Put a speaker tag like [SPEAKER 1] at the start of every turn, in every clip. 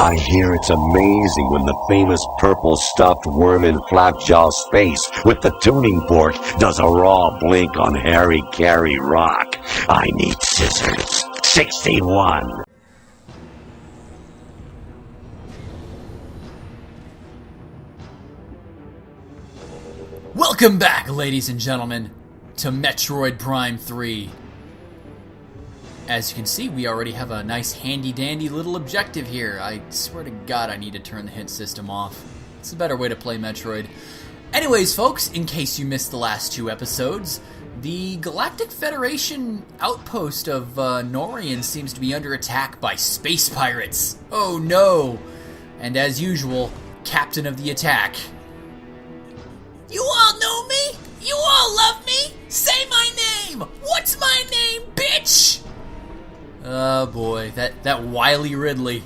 [SPEAKER 1] I hear it's amazing when the famous purple stuffed worm in Flapjaw's face with the tuning fork does a raw blink on Harry Carey Rock. I need scissors. 61.
[SPEAKER 2] Welcome back, ladies and gentlemen, to Metroid Prime 3. As you can see, we already have a nice handy-dandy little objective here. I swear to God I need to turn the hint system off. It's a better way to play Metroid. Anyways, folks, in case you missed the last two episodes, the Galactic Federation outpost of Norian seems to be under attack by space pirates. Oh no! And as usual, captain of the attack. You all know me? You all love me? Say my name! What's my name, bitch? Oh boy, that wily Ridley.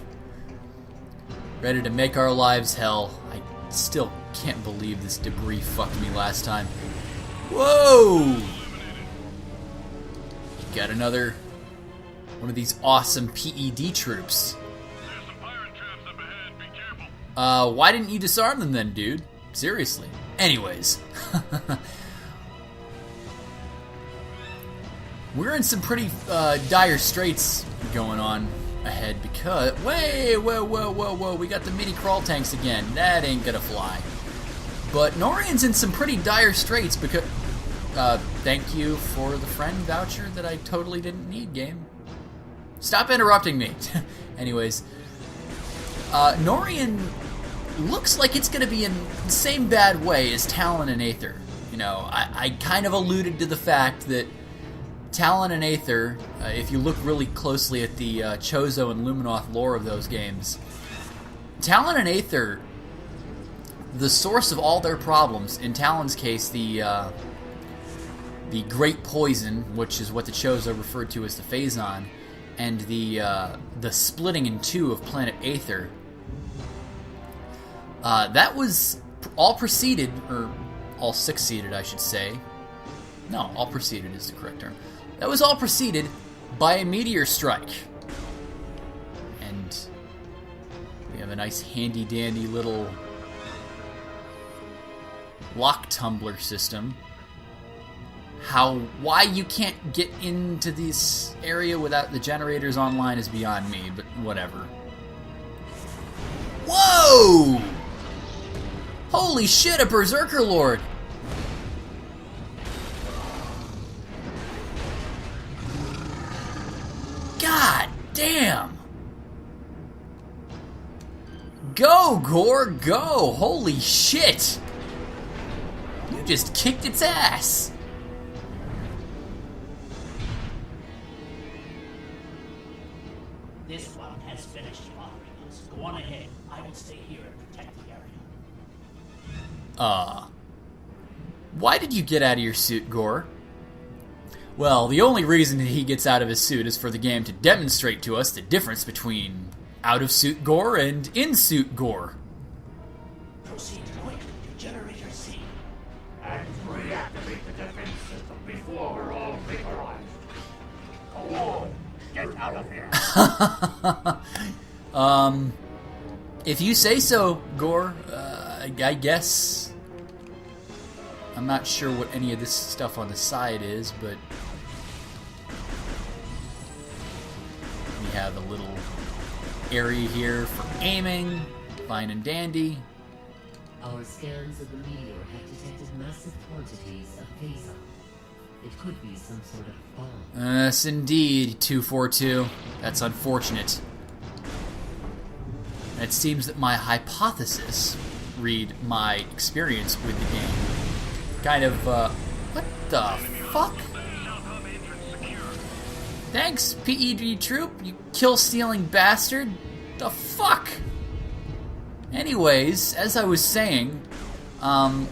[SPEAKER 2] Ready to make our lives hell. I still can't believe this debris fucked me last time. Whoa! Got another one of these awesome PED troops.
[SPEAKER 3] There's some pirate traps up ahead, be careful.
[SPEAKER 2] Why didn't you disarm them then, dude? Seriously. Anyways. We're in some pretty dire straits going on ahead because... Whoa, we got the mini crawl tanks again. That ain't gonna fly. But Norian's in some pretty dire straits because... thank you for the friend voucher that I totally didn't need, game. Stop interrupting me. Anyways. Norian looks like it's gonna be in the same bad way as Talon and Aether. You know, I kind of alluded to the fact that Talon and Aether, if you look really closely at the Chozo and Luminoth lore of those games, Talon and Aether, the source of all their problems, in Talon's case, the Great Poison, which is what the Chozo referred to as the Phazon, and the splitting in two of planet Aether, that was all preceded, or all succeeded, I should say. No, all preceded is the correct term. That was all preceded by a meteor strike. And we have a nice handy-dandy little lock tumbler system. Why you can't get into this area without the generators online is beyond me, but whatever. Whoa! Holy shit, a Berserker Lord! God damn! Go, Gore, go! Holy shit! You just kicked its ass!
[SPEAKER 4] This one has finished following us. Go on ahead. I will stay here and protect the area.
[SPEAKER 2] Why did you get out of your suit, Gore? Well, the only reason he gets out of his suit is for the game to demonstrate to us the difference between out-of-suit Gore and in-suit Gore.
[SPEAKER 4] Proceed quick to generator C.
[SPEAKER 3] And reactivate the defense system before we're all vaporized. Go on, get out of here.
[SPEAKER 2] If you say so, Gore, I guess. I'm not sure what any of this stuff on the side is, but we have a little area here for aiming, fine and dandy.
[SPEAKER 5] Our scans of the meteor have detected massive quantities of phazon. It could be some sort of bomb.
[SPEAKER 2] Yes, indeed, 242. That's unfortunate. And it seems that my hypothesis, read my experience with the game, kind of, what the fuck? Thanks, PED troop, you kill-stealing bastard. The fuck? Anyways, as I was saying, my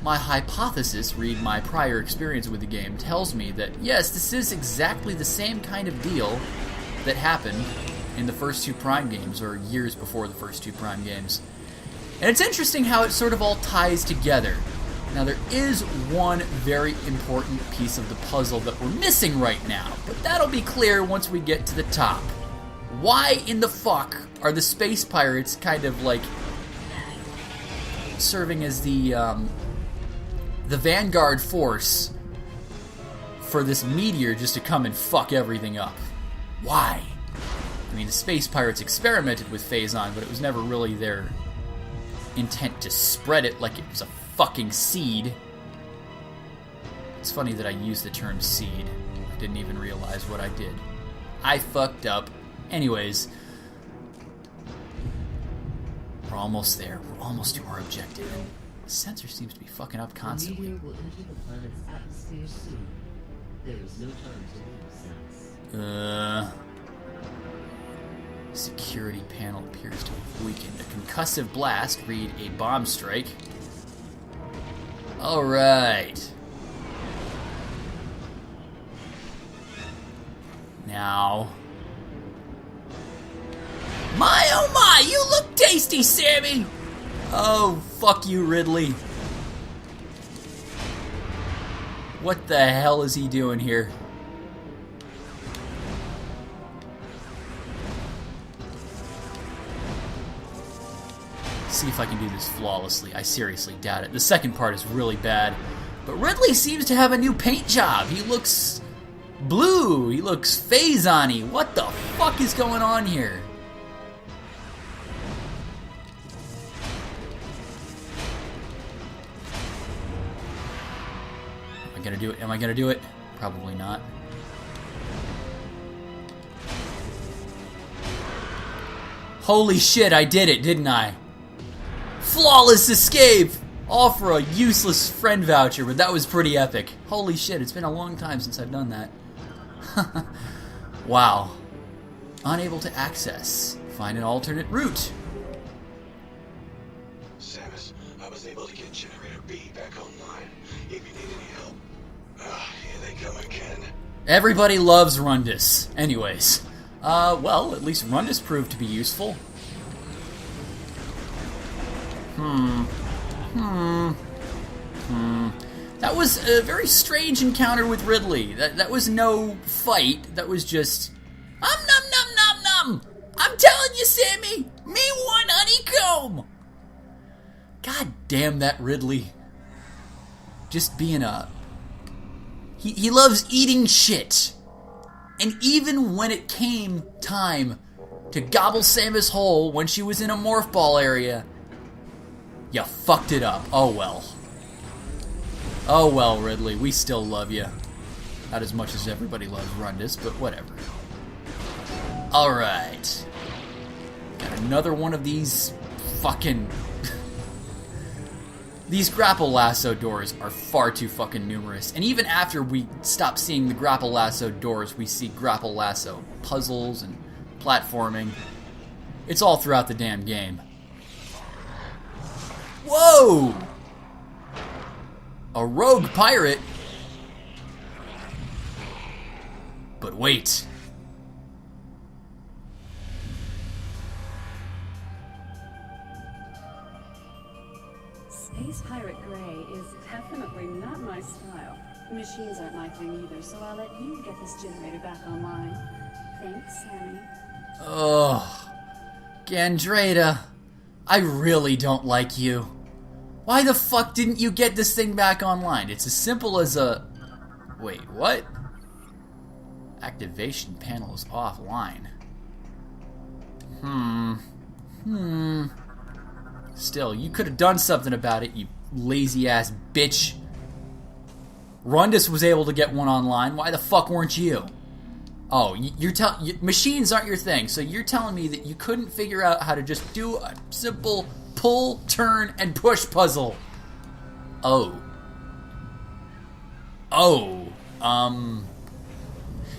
[SPEAKER 2] hypothesis, read my prior experience with the game, tells me that, yes, this is exactly the same kind of deal that happened in the first two Prime games, or years before the first two Prime games. And it's interesting how it sort of all ties together. Now, there is one very important piece of the puzzle that we're missing right now, but that'll be clear once we get to the top. Why in the fuck are the space pirates kind of like serving as the vanguard force for this meteor just to come and fuck everything up? Why? I mean, the space pirates experimented with Phazon, but it was never really their intent to spread it like it was a fucking seed. It's funny that I used the term seed. I didn't even realize what I did. I fucked up. Anyways, we're almost there. We're almost to our objective. And the sensor seems to be fucking up constantly.
[SPEAKER 5] The meteor will enter the planet's atmosphere soon. There is no time to lose, Samus.
[SPEAKER 2] Security panel appears to have weakened. A concussive blast, read a bomb strike. Alright. Now. My oh my, you look tasty, Sammy! Oh, fuck you, Ridley. What the hell is he doing here? See if I can do this flawlessly. I seriously doubt it. The second part is really bad. But Ridley seems to have a new paint job. He looks blue. He looks Phazon-y. What the fuck is going on here? Am I gonna do it? Am I gonna do it? Probably not. Holy shit, I did it, didn't I? Flawless escape! All for a useless friend voucher, but that was pretty epic. Holy shit, it's been a long time since I've done that. Wow. Unable to access. Find an alternate route.
[SPEAKER 1] Samus, I was able to get Generator B back online. If you need any help. Here they come again.
[SPEAKER 2] Everybody loves Rundus. Anyways. Well, at least Rundus proved to be useful. That was a very strange encounter with Ridley. That was no fight. That was just... Num num num num! I'm telling you, Sammy! Me one honeycomb! God damn that Ridley. Just being a... He loves eating shit. And even when it came time to gobble Samus whole when she was in a morph ball area, you fucked it up. Oh well. Oh well, Ridley. We still love you. Not as much as everybody loves Rundus, but whatever. Alright. Got another one of these fucking... These grapple lasso doors are far too fucking numerous. And even after we stop seeing the grapple lasso doors, we see grapple lasso puzzles and platforming. It's all throughout the damn game. Whoa! A rogue pirate? But wait.
[SPEAKER 6] Space Pirate Grey is definitely not my style. Machines aren't my thing either, so I'll let you get this generator back online. Thanks, Sammy.
[SPEAKER 2] Ugh. Gandrada, I really don't like you. Why the fuck didn't you get this thing back online? It's as simple as a... Wait, what? Activation panel is offline. Still, you could have done something about it, you lazy-ass bitch. Rundus was able to get one online. Why the fuck weren't you? Oh, machines aren't your thing, so you're telling me that you couldn't figure out how to just do a simple pull, turn, and push puzzle. Oh.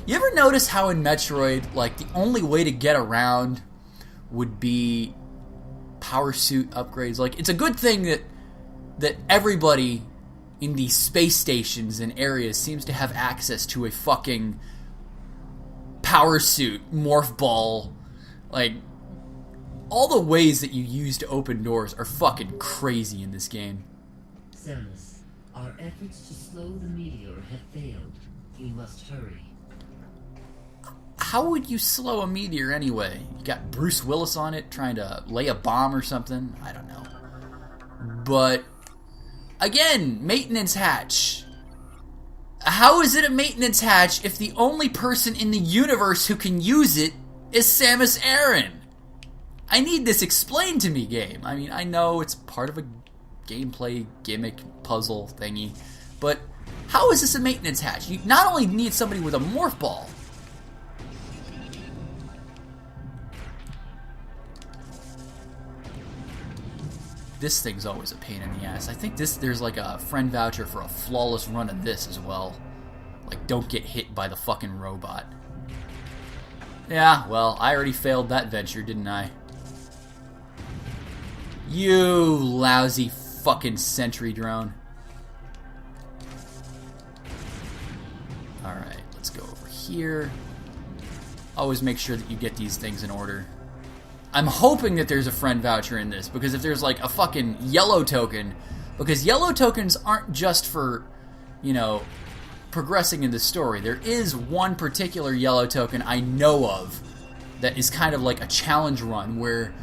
[SPEAKER 2] You ever notice how in Metroid, like, the only way to get around would be power suit upgrades? Like, it's a good thing that everybody in these space stations and areas seems to have access to a fucking power suit, morph ball. Like, all the ways that you use to open doors are fucking crazy in this game.
[SPEAKER 5] Samus, our efforts to slow the meteor have failed. You must hurry.
[SPEAKER 2] how would you slow a meteor anyway? You got Bruce Willis on it trying to lay a bomb or something? I don't know. But, again, maintenance hatch. How is it a maintenance hatch if the only person in the universe who can use it is Samus Aran? I need this explained to me, game. I mean, I know it's part of a gameplay gimmick puzzle thingy, but how is this a maintenance hatch? You not only need somebody with a morph ball. This thing's always a pain in the ass. I think there's like a friend voucher for a flawless run of this as well. Like, don't get hit by the fucking robot. Yeah, well, I already failed that venture, didn't I? You lousy fucking sentry drone. Alright, let's go over here. Always make sure that you get these things in order. I'm hoping that there's a friend voucher in this, because if there's like a fucking yellow token, because yellow tokens aren't just for, you know, progressing in the story. There is one particular yellow token I know of that is kind of like a challenge run where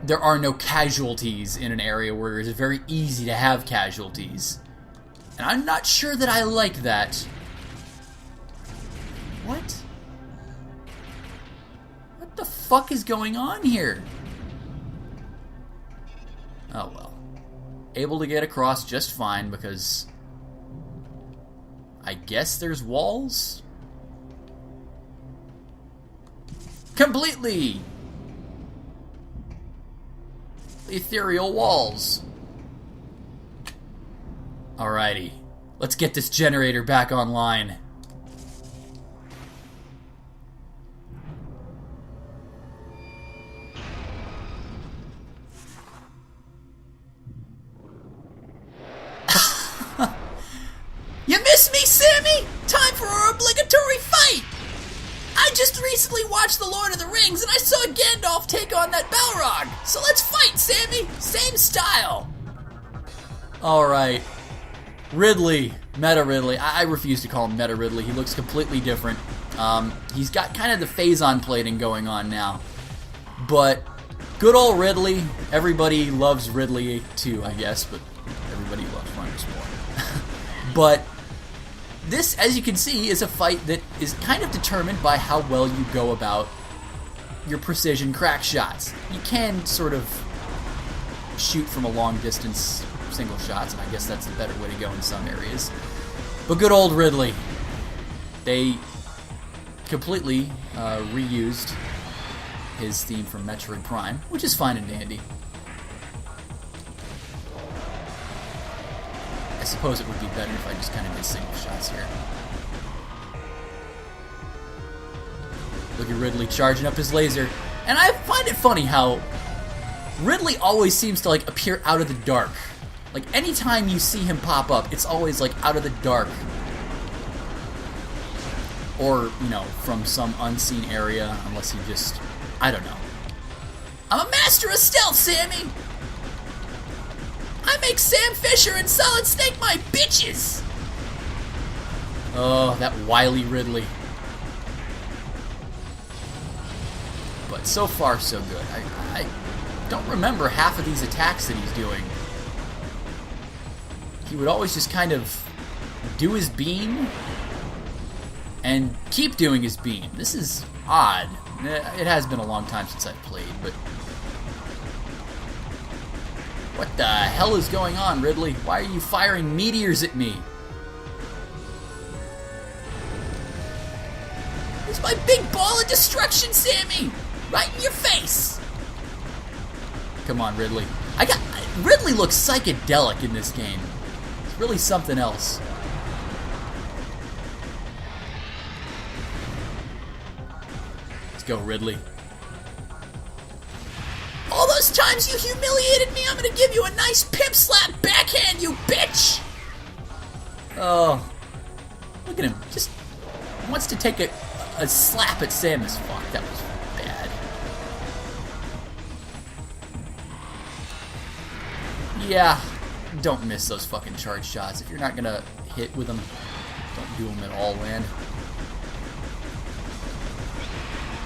[SPEAKER 2] there are no casualties in an area where it's very easy to have casualties. And I'm not sure that I like that. What? What the fuck is going on here? Oh well. Able to get across just fine because I guess there's walls? Completely ethereal walls. Alrighty. Let's get this generator back online. You miss me, Sammy? Time for our obligatory fight! I just recently watched The Lord of the Rings and I saw Gandalf take on that Balrog. So let's fight, Sammy! Same style! Alright. Ridley. Meta Ridley. I refuse to call him Meta Ridley. He looks completely different. He's got kind of the phase-on plating going on now. But good old Ridley. Everybody loves Ridley too, I guess, but everybody loves runners more. But this, as you can see, is a fight that is kind of determined by how well you go about your precision crack shots. You can sort of shoot from a long distance single shots, and I guess that's the better way to go in some areas. But good old Ridley. They completely reused his theme from Metroid Prime, which is fine and dandy. I suppose it would be better if I just kind of did single shots here. Look at Ridley charging up his laser. And I find it funny how Ridley always seems to like appear out of the dark. Like anytime you see him pop up, it's always like out of the dark. Or, you know, from some unseen area, unless he just, I don't know. I'm a master of stealth, Sammy! I make Sam Fisher and Solid Snake my bitches! Oh, that wily Ridley. But so far, so good. I don't remember half of these attacks that he's doing. He would always just kind of do his beam and keep doing his beam. This is odd. It has been a long time since I've played, but what the hell is going on, Ridley? Why are you firing meteors at me? It's my big ball of destruction, Sammy! Right in your face! Come on, Ridley. Ridley looks psychedelic in this game. It's really something else. Let's go, Ridley. All those times you humiliated me, I'm gonna give you a nice pimp slap backhand, you bitch! Oh. Look at him. Just wants to take a slap at Samus. Fuck, that was bad. Yeah, don't miss those fucking charge shots. If you're not gonna hit with them, don't do them at all, man.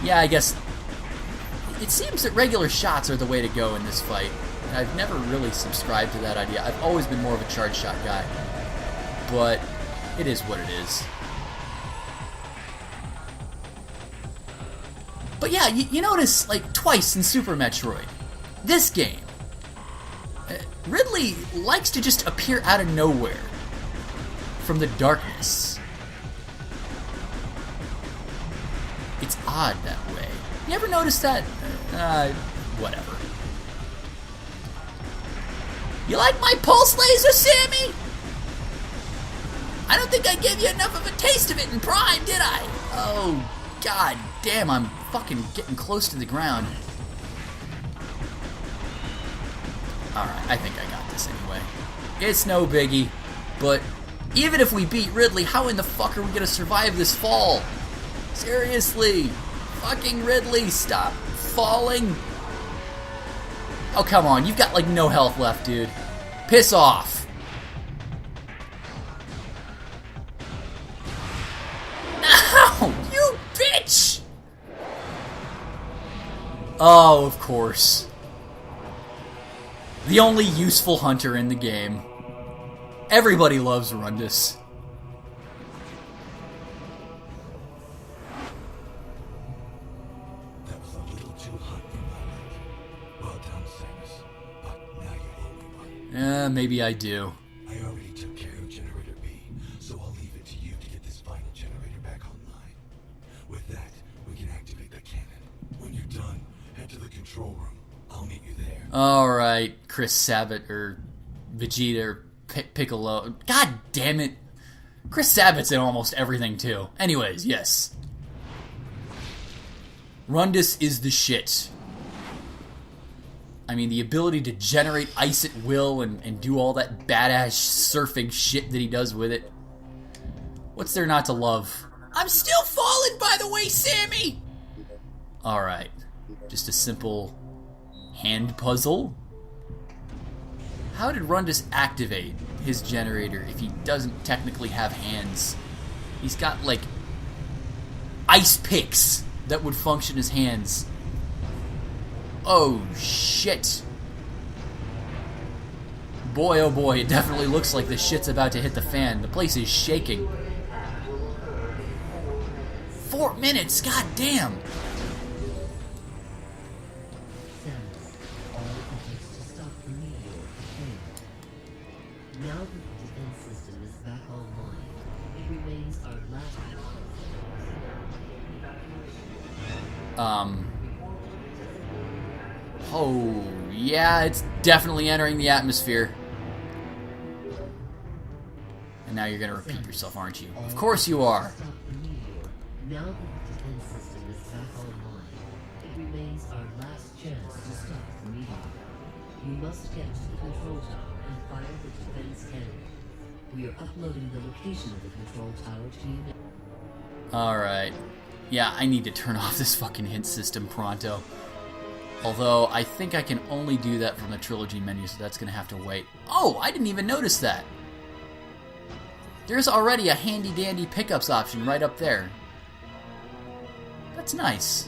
[SPEAKER 2] Yeah, I guess it seems that regular shots are the way to go in this fight. I've never really subscribed to that idea. I've always been more of a charge shot guy. But it is what it is. But yeah, you notice, like, twice in Super Metroid, this game, Ridley likes to just appear out of nowhere from the darkness. It's odd that way. You ever notice that? Whatever. You like my pulse laser, Sammy? I don't think I gave you enough of a taste of it in Prime, did I? Oh, god damn, I'm fucking getting close to the ground. Alright, I think I got this anyway. It's no biggie, but even if we beat Ridley, how in the fuck are we gonna survive this fall? Seriously, fucking Ridley, stop falling. Oh, come on, you've got like no health left, dude. Piss off. No, you bitch! Oh, of course. The only useful hunter in the game. Everybody loves Rundus.
[SPEAKER 7] That was a little too hot for my liking. Well done, Samus. But now you owe me one.
[SPEAKER 2] Maybe I do.
[SPEAKER 7] I already took care of Generator B, so I'll leave it to you to get this final generator back online. With that, we can activate the cannon. When you're done, head to the control room. I'll meet you there.
[SPEAKER 2] Alright, Chris Sabat or Vegeta or Piccolo. God damn it. Chris Sabat's in almost everything too. Anyways, yes. Rundus is the shit. I mean, the ability to generate ice at will and do all that badass surfing shit that he does with it. What's there not to love? I'm still falling, by the way, Sammy! Alright. Just a simple hand puzzle. How did Rundus activate his generator if he doesn't technically have hands? He's got, like, ice picks that would function as hands. Oh, shit. Boy, oh boy, it definitely looks like the shit's about to hit the fan. The place is shaking. 4 minutes, god damn.
[SPEAKER 5] Now that the defense system is back online, it remains our last
[SPEAKER 2] Oh, yeah, it's definitely entering the atmosphere. And now you're gonna repeat yourself, aren't you? Of course you are.
[SPEAKER 5] stop the meteor. Now that the defense system is back online, it remains our last chance to stop the meteor. You must get to the control tower and fire the defense cannon. We are uploading the location of the control tower to you now.
[SPEAKER 2] Alright. Yeah, I need to turn off this fucking hint system pronto. Although, I think I can only do that from the trilogy menu, so that's gonna have to wait. Oh, I didn't even notice that! There's already a handy-dandy pickups option right up there. That's nice.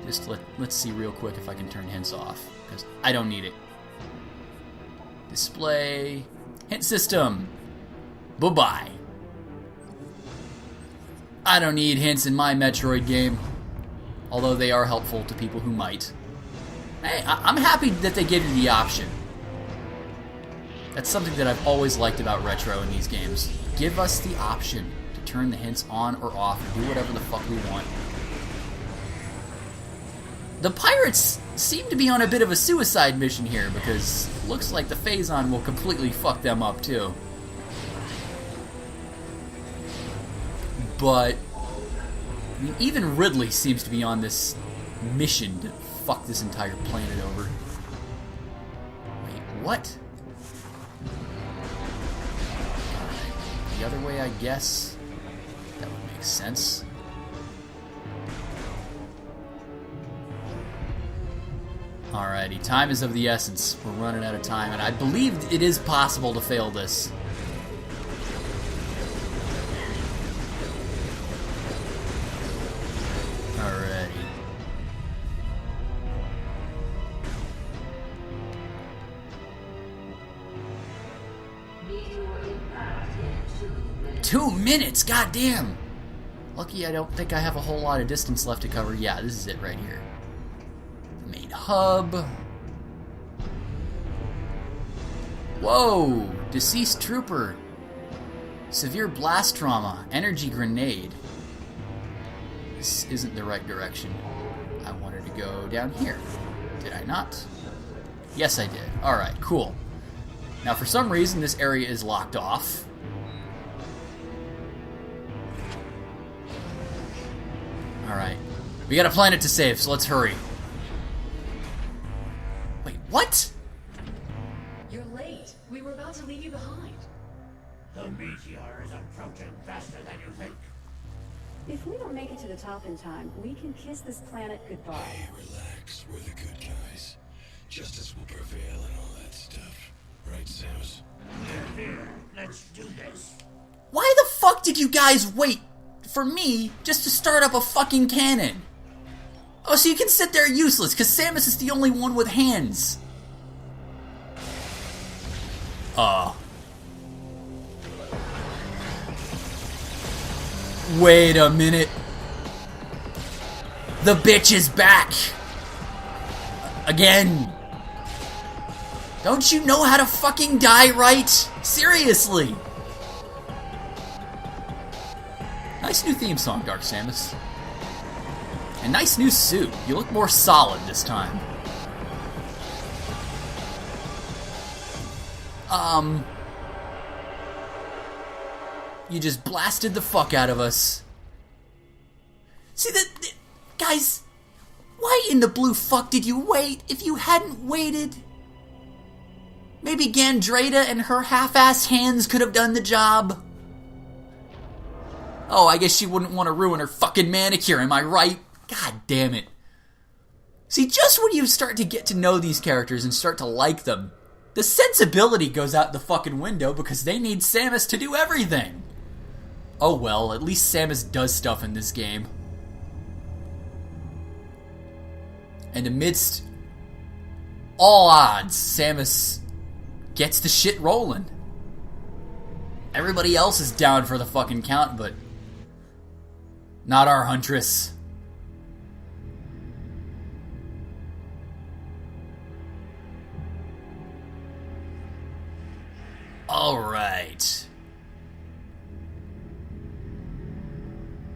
[SPEAKER 2] Just let's see real quick if I can turn hints off, because I don't need it. Display. Hint system. Bye-bye. I don't need hints in my Metroid game. Although they are helpful to people who might. Hey, I'm happy that they give you the option. That's something that I've always liked about Retro in these games. Give us the option to turn the hints on or off and do whatever the fuck we want. The pirates seem to be on a bit of a suicide mission here, because it looks like the Phazon will completely fuck them up too. But I mean, even Ridley seems to be on this mission to fuck this entire planet over. Wait, what? The other way, I guess? That would make sense. Alrighty, time is of the essence. We're running out of time, and I believe it is possible to fail this. Alrighty. 2 minutes, goddamn! Lucky I don't think I have a whole lot of distance left to cover. Yeah, this is it right here. The main hub. Whoa! Deceased trooper. Severe blast trauma. Energy grenade. This isn't the right direction. I wanted to go down here. Did I not? Yes, I did. Alright, cool. Now, for some reason, this area is locked off. Alright. We got a planet to save, so let's hurry. Wait, what?
[SPEAKER 5] You're late. We were about to leave you behind.
[SPEAKER 4] The meteor is approaching faster than you think.
[SPEAKER 6] If we don't make it to the top in time, we can kiss this planet goodbye.
[SPEAKER 7] Hey, relax. We're the good guys. Justice will prevail and all that stuff. Right, Samus?
[SPEAKER 4] Here, let's do this.
[SPEAKER 2] Why the fuck did you guys wait for me just to start up a fucking cannon? Oh, so you can sit there useless, because Samus is the only one with hands. Wait a minute. The bitch is back. Again. Don't you know how to fucking die right? Seriously. Nice new theme song, Dark Samus. And nice new suit. You look more solid this time. You just blasted the fuck out of us. See, guys, why in the blue fuck did you wait if you hadn't waited? Maybe Gandrada and her half-assed hands could have done the job. Oh, I guess she wouldn't want to ruin her fucking manicure, am I right? God damn it. See, just when you start to get to know these characters and start to like them, the sensibility goes out the fucking window because they need Samus to do everything. Oh well, at least Samus does stuff in this game. And amidst all odds, Samus gets the shit rolling. Everybody else is down for the fucking count, but not our Huntress. Alright.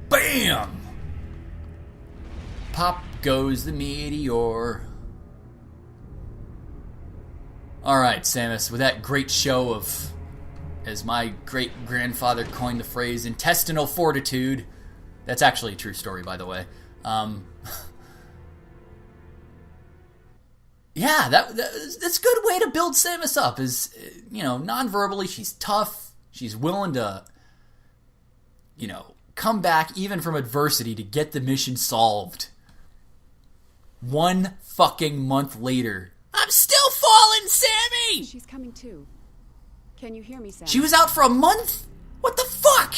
[SPEAKER 2] Bam! Pop goes the meteor. Alright, Samus, with that great show of, as my great-grandfather coined the phrase, intestinal fortitude. That's actually a true story, by the way. Yeah, that's a good way to build Samus up. Is, you know, non-verbally, she's tough. She's willing to, you know, come back even from adversity to get the mission solved. 1 fucking month later, I'm still falling, Sammy!
[SPEAKER 6] She's coming too. Can you hear me, Sam?
[SPEAKER 2] She was out for a month? What the fuck?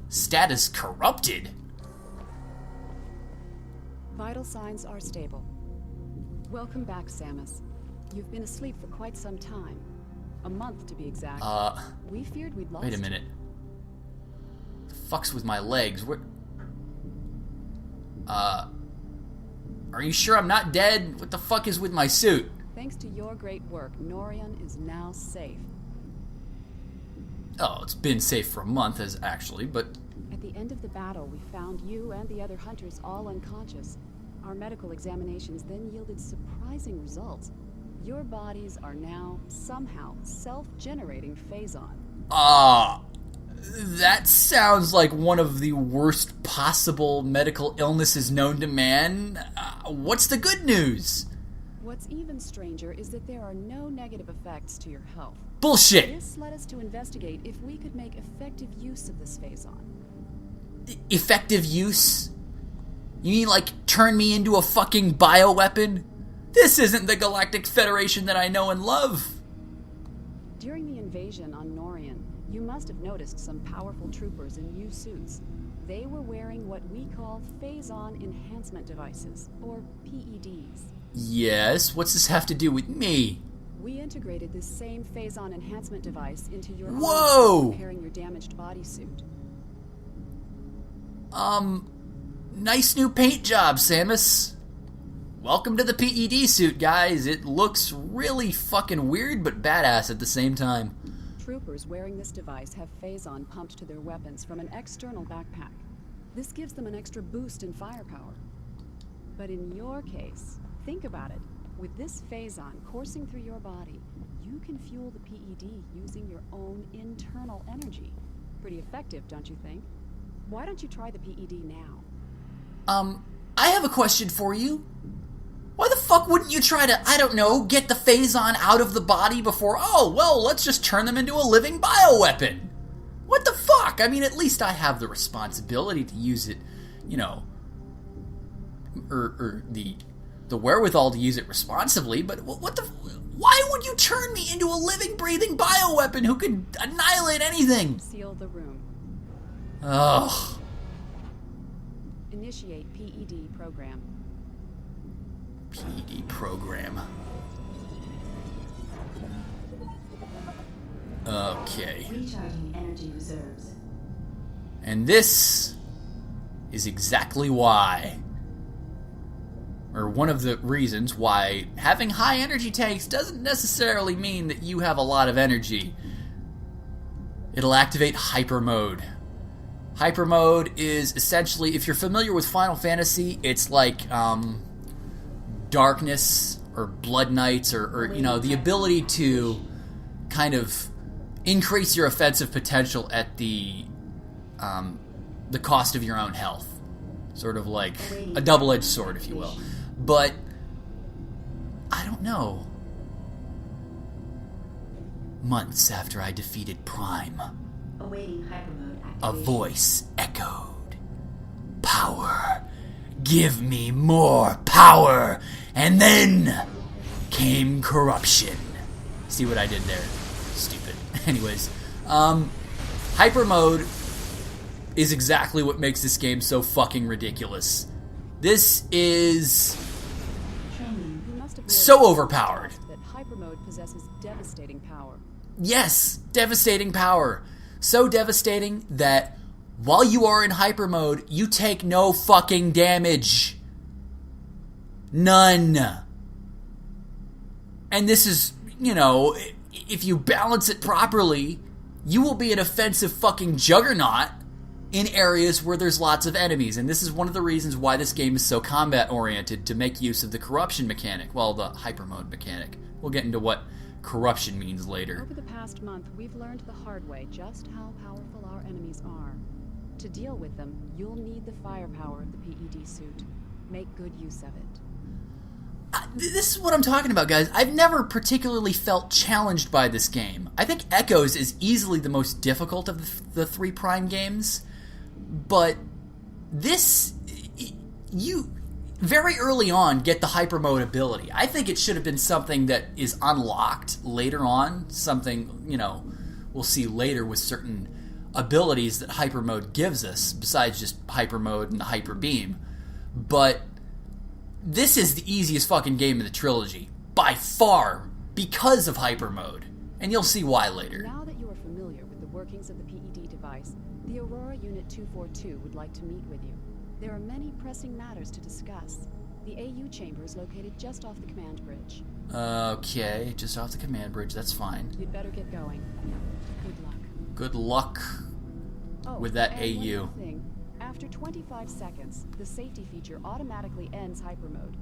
[SPEAKER 2] Status corrupted.
[SPEAKER 6] Vital signs are stable. Welcome back, Samus. You've been asleep for quite some time. A month, to be exact.
[SPEAKER 2] We
[SPEAKER 6] feared we'd lost
[SPEAKER 2] wait a minute. The fuck's with my legs? What? Are you sure I'm not dead? What the fuck is with my suit?
[SPEAKER 6] Thanks to your great work, Norian is now safe.
[SPEAKER 2] Oh, it's been safe for a month, actually, but...
[SPEAKER 6] At the end of the battle, we found you and the other hunters all unconscious. Our medical examinations then yielded surprising results. Your bodies are now, somehow, self-generating phazon.
[SPEAKER 2] That sounds like one of the worst possible medical illnesses known to man. What's the good news?
[SPEAKER 6] What's even stranger is that there are no negative effects to your health.
[SPEAKER 2] Bullshit!
[SPEAKER 6] This led us to investigate if we could make effective use of this phazon.
[SPEAKER 2] Effective use? You mean like turn me into a fucking bioweapon? This isn't the Galactic Federation that I know and love.
[SPEAKER 6] During the invasion on Norian, you must have noticed some powerful troopers in new suits. They were wearing what we call phazon enhancement devices, or PEDs.
[SPEAKER 2] Yes, what's this have to do with me?
[SPEAKER 6] We integrated this same phase-on enhancement device into your
[SPEAKER 2] Whoa!
[SPEAKER 6] armor, repairing your damaged bodysuit.
[SPEAKER 2] Nice new paint job, Samus. Welcome to the PED suit, guys. It looks really fucking weird, but badass at the same time.
[SPEAKER 6] Troopers wearing this device have phase-on pumped to their weapons from an external backpack. This gives them an extra boost in firepower. But in your case, think about it. With this phase-on coursing through your body, you can fuel the PED using your own internal energy. Pretty effective, don't you think? Why don't you try the PED now?
[SPEAKER 2] I have a question for you. Why the fuck wouldn't you try to, I don't know, get the phase-on out of the body before, oh, well, let's just turn them into a living bioweapon? What the fuck? I mean, at least I have the responsibility to use it, you know, or the wherewithal to use it responsibly, but why would you turn me into a living, breathing bioweapon who could annihilate anything?
[SPEAKER 6] Seal the room.
[SPEAKER 2] Ugh.
[SPEAKER 6] Initiate PED program.
[SPEAKER 2] PED program. Okay.
[SPEAKER 8] Recharging energy reserves.
[SPEAKER 2] And this is exactly why, or one of the reasons why, having high energy tanks doesn't necessarily mean that you have a lot of energy. It'll activate hyper mode. Hyper mode is essentially, if you're familiar with Final Fantasy, it's like darkness or blood knights or you know, the ability to kind of increase your offensive potential at the cost of your own health. Sort of like a double-edged sword, if you will. But I don't know. Months after I defeated Prime,
[SPEAKER 8] Awaiting hypermode activation.
[SPEAKER 2] a voice echoed. Power. Give me more power. And then came corruption. See what I did there? Stupid. Anyways, hyper mode is exactly what makes this game so fucking ridiculous. This is
[SPEAKER 6] You must have
[SPEAKER 2] so
[SPEAKER 6] noticed
[SPEAKER 2] overpowered.
[SPEAKER 6] that hyper mode possesses devastating power.
[SPEAKER 2] Yes, devastating power. So devastating that while you are in hyper mode, you take no fucking damage. None. And this is, you know, if you balance it properly, you will be an offensive fucking juggernaut in areas where there's lots of enemies. And this is one of the reasons why this game is so combat-oriented, to make use of the corruption mechanic. Well, the hyper mode mechanic. We'll get into what corruption means later.
[SPEAKER 6] Over the past month, we've learned the hard way just how powerful our enemies are. To deal with them, you'll need the firepower of the PED suit. Make good use of it.
[SPEAKER 2] This is what I'm talking about, guys. I've never particularly felt challenged by this game. I think Echoes is easily the most difficult of the 3 Prime games, but this, you very early on get the hyper mode ability. I think it should have been something that is unlocked later on, something, you know, we'll see later with certain abilities that hyper mode gives us, besides just hyper mode and the hyper beam. But this is the easiest fucking game in the trilogy, by far, because of hyper mode. And you'll see why later.
[SPEAKER 6] Now that you are familiar with the workings of the PED device, the Aurora Unit 242 would like to meet with you. There are many pressing matters to discuss. The AU chamber is located just off the command bridge.
[SPEAKER 2] Okay, just off the command bridge, that's fine.
[SPEAKER 6] You'd better get going. Good luck.
[SPEAKER 2] Good luck with that
[SPEAKER 6] and
[SPEAKER 2] AU.
[SPEAKER 6] One more thing. After 25 seconds, the safety feature automatically ends hyper mode.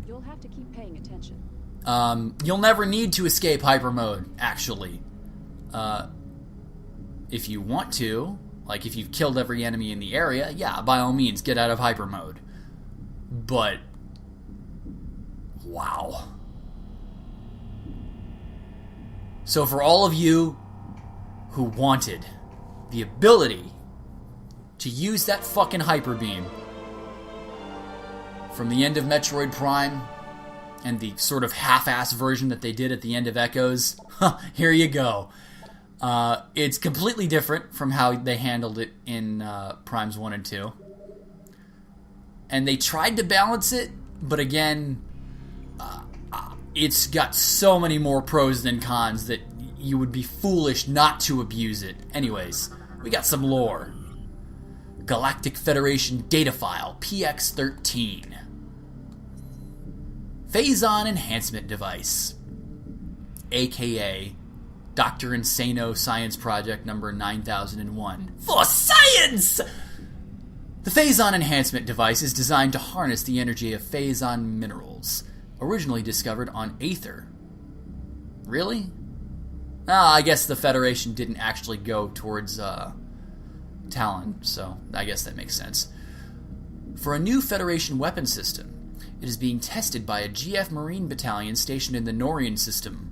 [SPEAKER 6] You'll have to keep paying attention.
[SPEAKER 2] You'll never need to escape hyper mode, actually. If you want to, like if you've killed every enemy in the area, yeah, by all means, get out of hyper mode. But, wow. So for all of you who wanted the ability to use that fucking hyper beam from the end of Metroid Prime and the sort of half-ass version that they did at the end of Echoes, here you go. It's completely different from how they handled it in Primes 1 and 2. And they tried to balance it, but again, it's got so many more pros than cons that you would be foolish not to abuse it. Anyways, we got some lore. Galactic Federation data file, PX-13. Phazon Enhancement Device, aka Dr. Insano Science Project number 9001. For science! The Phazon Enhancement Device is designed to harness the energy of Phazon minerals, originally discovered on Aether. Really? I guess the Federation didn't actually go towards Talon, so I guess that makes sense. For a new Federation weapon system, it is being tested by a GF Marine battalion stationed in the Norian system.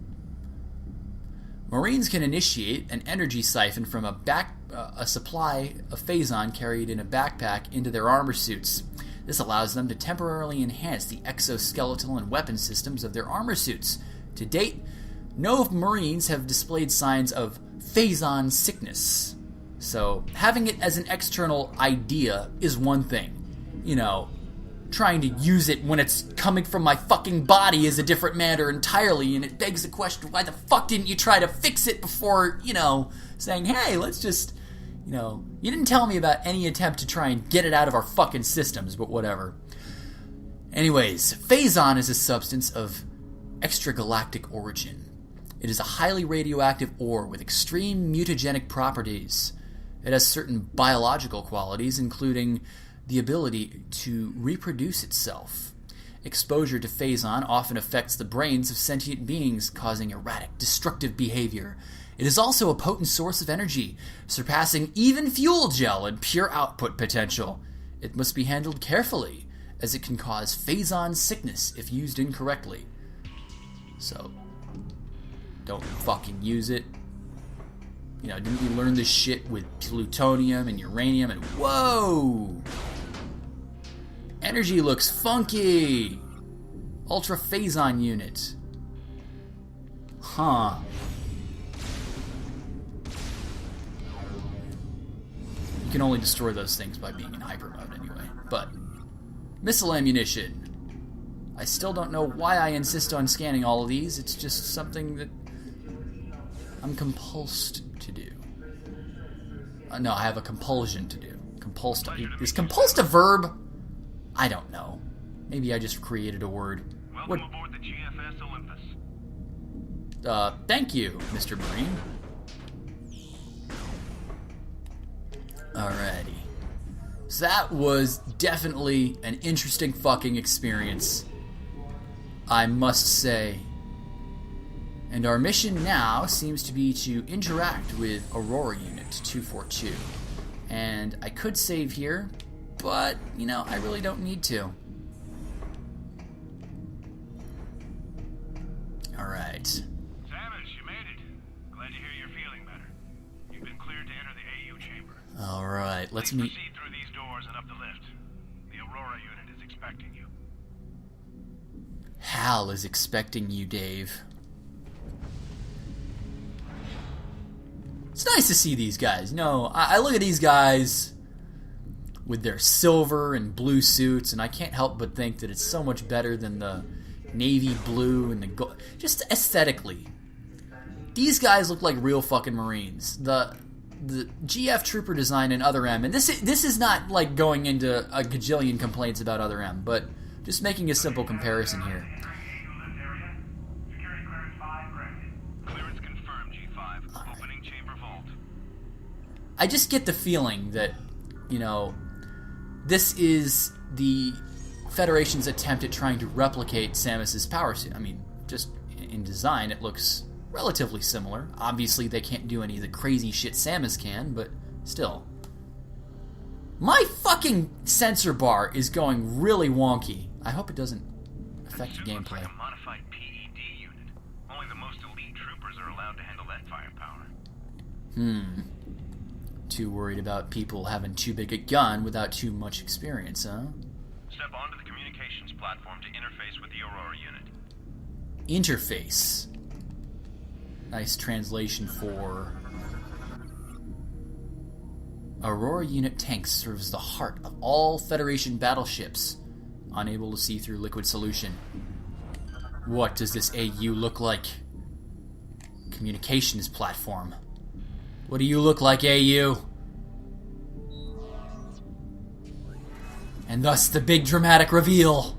[SPEAKER 2] Marines can initiate an energy siphon from a supply of Phazon carried in a backpack into their armor suits. This allows them to temporarily enhance the exoskeletal and weapon systems of their armor suits. To date, no Marines have displayed signs of Phazon sickness. So, having it as an external idea is one thing. You know, trying to use it when it's coming from my fucking body is a different matter entirely, and it begs the question, why the fuck didn't you try to fix it before, saying, hey, let's just, you didn't tell me about any attempt to try and get it out of our fucking systems, but whatever. Anyways, Phazon is a substance of extragalactic origin. It is a highly radioactive ore with extreme mutagenic properties. It has certain biological qualities, including the ability to reproduce itself. Exposure to Phazon often affects the brains of sentient beings, causing erratic, destructive behavior. It is also a potent source of energy, surpassing even fuel gel in pure output potential. It must be handled carefully, as it can cause Phazon sickness if used incorrectly. So, don't fucking use it. Didn't we learn this shit with plutonium and uranium and whoa! Energy looks funky! Ultra Phazon unit. Huh. You can only destroy those things by being in hyper mode anyway. But, missile ammunition. I still don't know why I insist on scanning all of these. It's just something that I'm compulsed to do. No, I have a compulsion to do. Is compulsed a verb? I don't know. Maybe I just created a word.
[SPEAKER 3] Welcome aboard the GFS Olympus.
[SPEAKER 2] Thank you, Mr. Marine. Alrighty. So that was definitely an interesting fucking experience, I must say. And our mission now seems to be to interact with Aurora Unit 242. And I could save here, but, I really don't need to. Alright.
[SPEAKER 3] Samus, you made it. Glad to hear you're feeling better. You've been cleared to enter the AU chamber.
[SPEAKER 2] Alright, let's
[SPEAKER 3] Please
[SPEAKER 2] meet...
[SPEAKER 3] proceed through these doors and up the lift. The Aurora Unit is expecting you.
[SPEAKER 2] Hal is expecting you, Dave. It's nice to see these guys. I look at these guys with their silver and blue suits, and I can't help but think that it's so much better than the navy blue and the gold. Just aesthetically, these guys look like real fucking Marines. The GF trooper design in Other M, and this is not like going into a gajillion complaints about Other M, but just making a simple comparison here.
[SPEAKER 3] Clearance confirmed, G5. Opening chamber vault.
[SPEAKER 2] I just get the feeling that, this is the Federation's attempt at trying to replicate Samus's power suit. I mean, just in design, it looks relatively similar. Obviously, they can't do any of the crazy shit Samus can, but still. My fucking sensor bar is going really wonky. I hope it doesn't affect the gameplay.
[SPEAKER 3] Like a modified PED unit. Only the most elite troopers are allowed to handle that firepower.
[SPEAKER 2] Too worried about people having too big a gun without too much experience, huh?
[SPEAKER 3] Step onto the communications platform to interface with the Aurora Unit.
[SPEAKER 2] Interface. Nice translation for... Aurora Unit tank serves the heart of all Federation battleships, unable to see through liquid solution. What does this AU look like? Communications platform. What do you look like, AU? And thus the big dramatic reveal.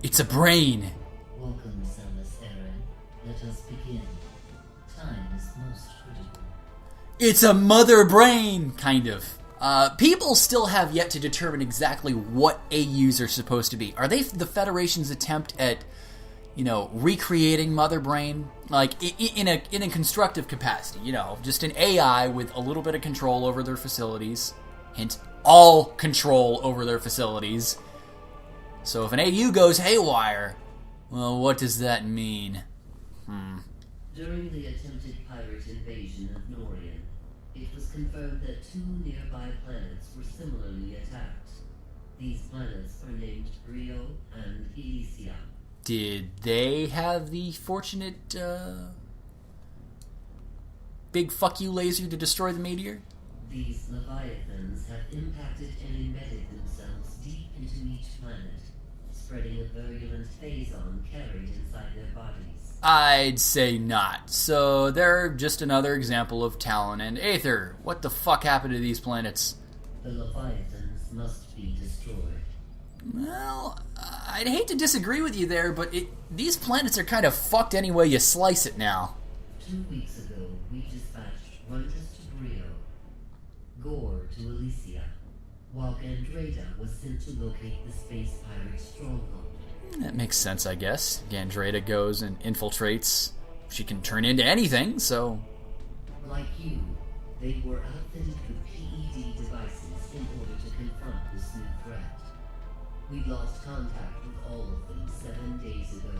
[SPEAKER 2] It's a brain.
[SPEAKER 5] Welcome, Samus Aran. Let us begin. Time is most critical.
[SPEAKER 2] It's a mother brain, kind of. People still have yet to determine exactly what AUs are supposed to be. Are they the Federation's attempt at, recreating mother brain? Like, in a constructive capacity, just an AI with a little bit of control over their facilities. Hint, all control over their facilities. So if an AU goes haywire, well, what does that mean?
[SPEAKER 5] During the attempted pirate invasion of Norian, it was confirmed that 2 nearby planets were similarly attacked. These planets are named Brio and Elysia.
[SPEAKER 2] Did they have the fortunate, big fuck you laser to destroy the meteor?
[SPEAKER 5] These Leviathans have impacted and embedded themselves deep into each planet, spreading a virulent phazon carried inside their bodies.
[SPEAKER 2] I'd say not. So they're just another example of Talon and Aether. What the fuck happened to these planets?
[SPEAKER 5] The Leviathans must be destroyed.
[SPEAKER 2] Well, I'd hate to disagree with you there, but these planets are kind of fucked any way you slice it now.
[SPEAKER 5] 2 weeks ago, we dispatched Rundus to Brio, Gore to Elysia, while Gandreda was sent to locate the space pirate stronghold.
[SPEAKER 2] That makes sense, I guess. Gandreda goes and infiltrates. She can turn into anything, so...
[SPEAKER 5] Like you, they were outfitted with PED devices in order to confront this new threat. We lost contact with all of them 7 days ago,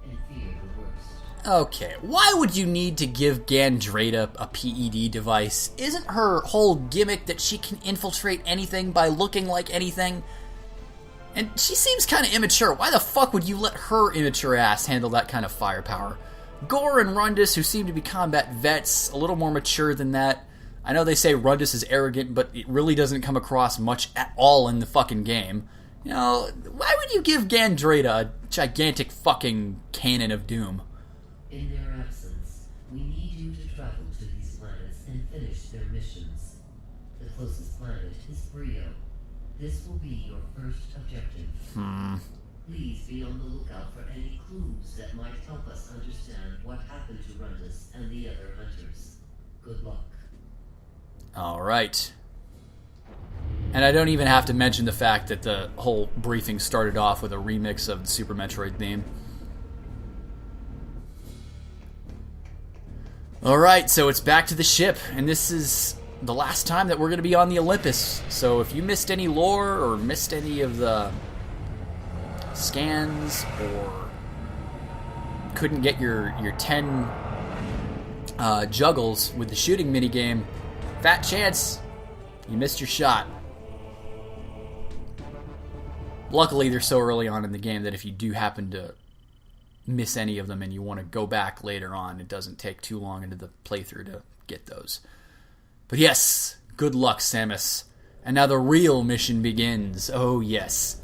[SPEAKER 5] and fear the worst.
[SPEAKER 2] Okay, why would you need to give Gandreda a PED device? Isn't her whole gimmick that she can infiltrate anything by looking like anything? And she seems kind of immature. Why the fuck would you let her immature ass handle that kind of firepower? Gore and Rundus, who seem to be combat vets, a little more mature than that. I know they say Rundus is arrogant, but it really doesn't come across much at all in the fucking game. Why would you give Gandreda a gigantic fucking cannon of doom?
[SPEAKER 5] In their absence, we need you to travel to these planets and finish their missions. The closest planet is Brio. This will be your first objective. Please be on the lookout for any clues that might help us understand what happened to Rundus and the other hunters. Good luck.
[SPEAKER 2] Alright. And I don't even have to mention the fact that the whole briefing started off with a remix of the Super Metroid theme. Alright, so it's back to the ship, and this is the last time that we're going to be on the Olympus. So if you missed any lore or missed any of the scans or couldn't get your 10 juggles with the shooting minigame, fat chance you missed your shot. Luckily, they're so early on in the game that if you do happen to miss any of them and you want to go back later on, it doesn't take too long into the playthrough to get those. But yes, good luck, Samus. And now the real mission begins. Oh, yes.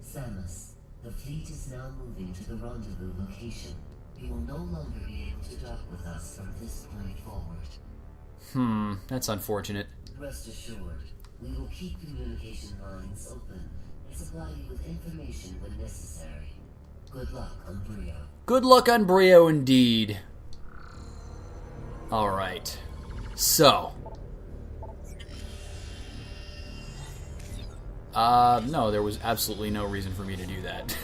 [SPEAKER 5] Samus, the fleet is now moving to the rendezvous location. You will no longer be able to dock with us from this point forward.
[SPEAKER 2] That's unfortunate.
[SPEAKER 5] Rest assured, we will keep communication lines open and supply you with information when necessary. Good luck on Brio.
[SPEAKER 2] Good luck on Brio, indeed. Alright. So. No, there was absolutely no reason for me to do that.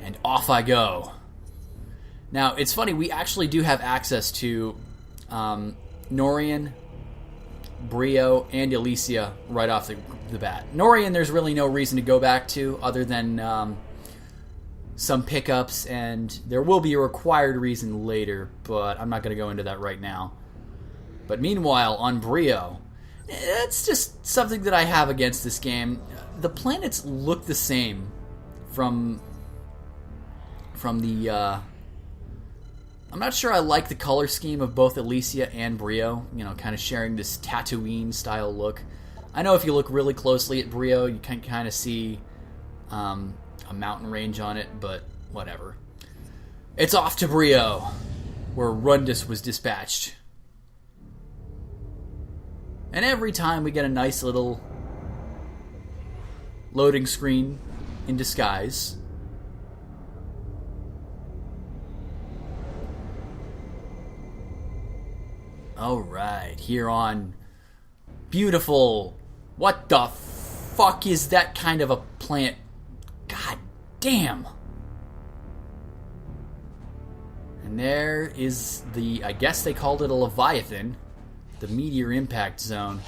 [SPEAKER 2] And off I go. Now, it's funny, we actually do have access to Norian, Brio, and Elysia right off the bat. Norian, there's really no reason to go back to other than some pickups, and there will be a required reason later, but I'm not going to go into that right now. But meanwhile, on Brio, That's just something that I have against this game. The planets look the same from the, I'm not sure I like the color scheme of both Elysia and Brio, you know, kind of sharing this Tatooine-style look. I know if you look really closely at Brio, you can kind of see a mountain range on it, but whatever. It's off to Brio, where Rundus was dispatched. And every time we get a nice little loading screen in disguise. Alright, here on beautiful... What the fuck is that kind of a plant? God damn! And there is the... I guess they called it a Leviathan. The meteor impact zone.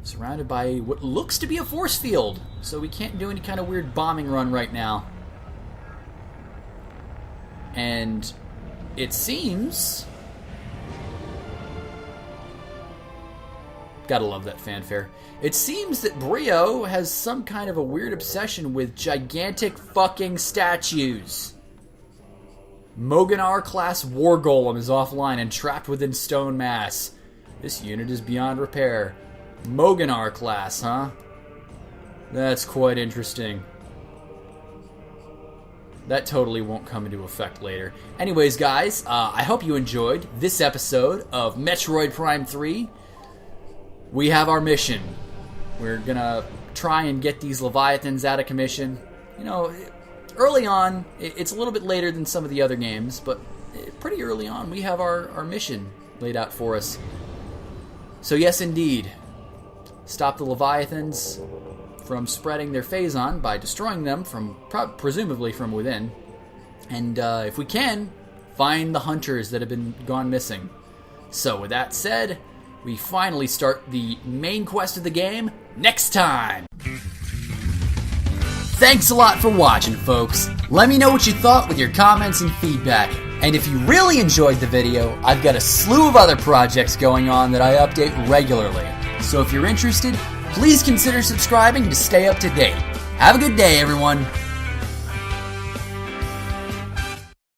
[SPEAKER 2] Surrounded by what looks to be a force field. So we can't do any kind of weird bombing run right now. And it seems... Gotta love that fanfare. It seems that Brio has some kind of a weird obsession with gigantic fucking statues. Moganar-class War Golem is offline and trapped within stone mass. This unit is beyond repair. Moganar-class, huh? That's quite interesting. That totally won't come into effect later. Anyways, guys, I hope you enjoyed this episode of Metroid Prime 3. We have our mission. We're gonna try and get these Leviathans out of commission. You know, early on, it's a little bit later than some of the other games, but pretty early on we have our mission laid out for us. So yes, indeed, stop the Leviathans from spreading their phazon by destroying them from presumably from within. And if we can, find the hunters that have been gone missing. So with that said, we finally start the main quest of the game next time. Thanks a lot for watching, folks. Let me know what you thought with your comments and feedback. And if you really enjoyed the video, I've got a slew of other projects going on that I update regularly. So if you're interested, please consider subscribing to stay up to date. Have a good day, everyone.